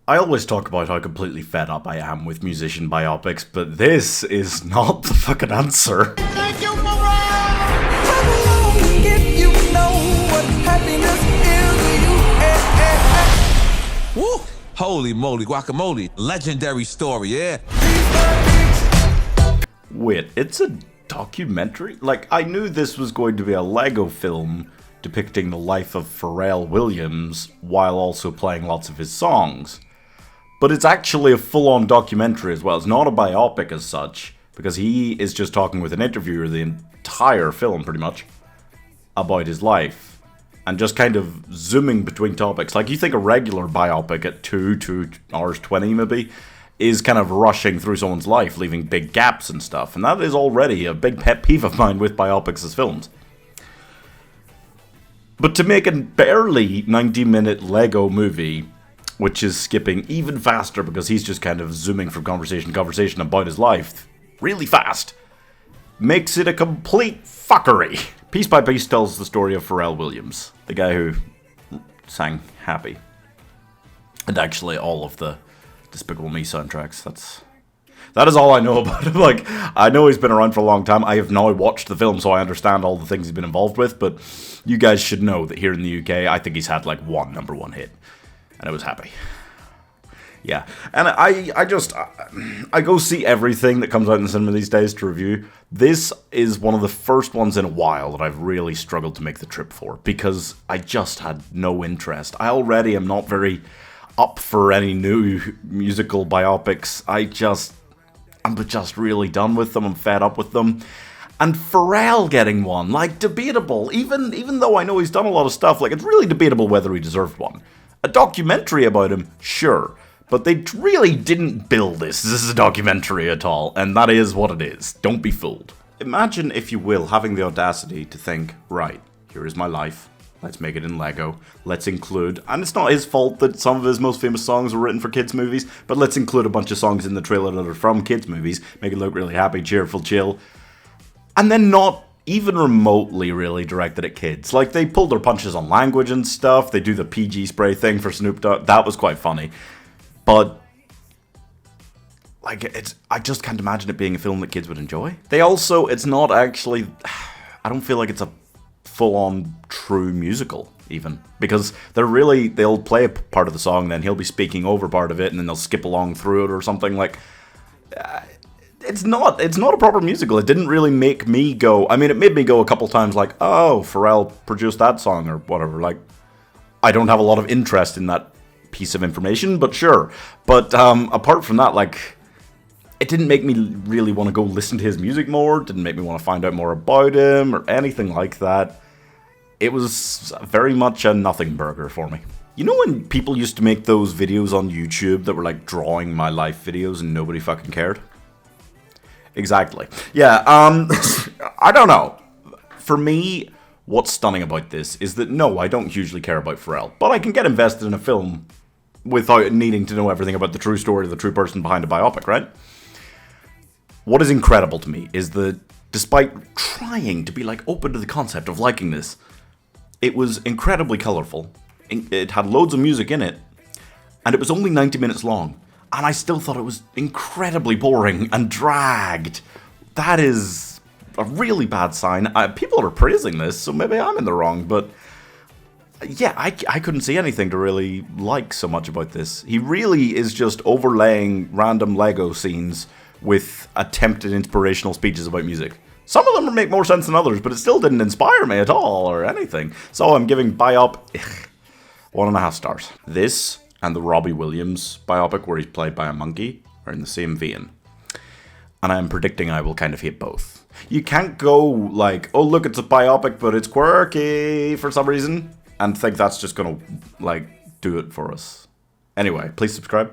I always talk about how completely fed up I am with musician biopics, but this is not the fucking answer. Thank you, Pharrell! Come along if you know what happiness is to you. Woo! Holy moly, guacamole. Legendary story, yeah? Wait, it's a documentary? Like, I knew this was going to be a Lego film depicting the life of Pharrell Williams while also playing lots of his songs. But it's actually a full-on documentary as well. It's not a biopic as such, because he is just talking with an interviewer the entire film, pretty much, about his life. And just kind of zooming between topics. Like, you think a regular biopic at 2 hours 20 maybe, is kind of rushing through someone's life, leaving big gaps and stuff. And that is already a big pet peeve of mine with biopics as films. But to make a barely 90-minute Lego movie, which is skipping even faster because he's just kind of zooming from conversation to conversation about his life really fast, makes it a complete fuckery. Piece by Piece tells the story of Pharrell Williams, the guy who sang Happy. And actually all of the Despicable Me soundtracks. That is all I know about him. Like, I know he's been around for a long time. I have now watched the film, so I understand all the things he's been involved with, but you guys should know that here in the UK, I think he's had like one #1 hit. And it was Happy. Yeah. And I go see everything that comes out in the cinema these days to review. This is one of the first ones in a while that I've really struggled to make the trip for, because I just had no interest. I already am not very up for any new musical biopics. I'm just really done with them. I'm fed up with them. And Pharrell getting one, like, debatable. Even though I know he's done a lot of stuff, like, it's really debatable whether he deserved one. A documentary about him, sure. But they really didn't bill this as a documentary at all, and that is what it is. Don't be fooled. Imagine, if you will, having the audacity to think, right, here is my life. Let's make it in Lego. Let's include, and it's not his fault that some of his most famous songs were written for kids' movies, but let's include a bunch of songs in the trailer that are from kids' movies, make it look really happy, cheerful, chill, and then not even remotely really directed at kids. Like, they pulled their punches on language and stuff, they do the PG spray thing for Snoop Dogg, that was quite funny, but like, I just can't imagine it being a film that kids would enjoy. It's not actually, I don't feel like it's a full-on true musical, even, because they'll play a part of the song, then he'll be speaking over part of it, and then they'll skip along through it or something. Like, it's not a proper musical. It didn't really make me go, I mean, it made me go a couple times like, oh, Pharrell produced that song or whatever. Like, I don't have a lot of interest in that piece of information, but sure. But apart from that, like, it didn't make me really want to go listen to his music more, didn't make me want to find out more about him or anything like that. It was very much a nothing burger for me. You know when people used to make those videos on YouTube that were like drawing my life videos and nobody fucking cared? Exactly. Yeah, I don't know. For me, what's stunning about this is that no, I don't hugely care about Pharrell, but I can get invested in a film without needing to know everything about the true story of the true person behind a biopic, right? What is incredible to me is that despite trying to be like open to the concept of liking this, it was incredibly colourful, it had loads of music in it, and it was only 90 minutes long, and I still thought it was incredibly boring and dragged. That is a really bad sign. People are praising this, so maybe I'm in the wrong, but yeah, I couldn't see anything to really like so much about this. He really is just overlaying random Lego scenes with attempted inspirational speeches about music. Some of them make more sense than others, but it still didn't inspire me at all or anything. So I'm giving 1.5 stars. This and the Robbie Williams biopic where he's played by a monkey are in the same vein. And I'm predicting I will kind of hate both. You can't go like, oh look, it's a biopic, but it's quirky for some reason, and think that's just gonna like do it for us. Anyway, please subscribe.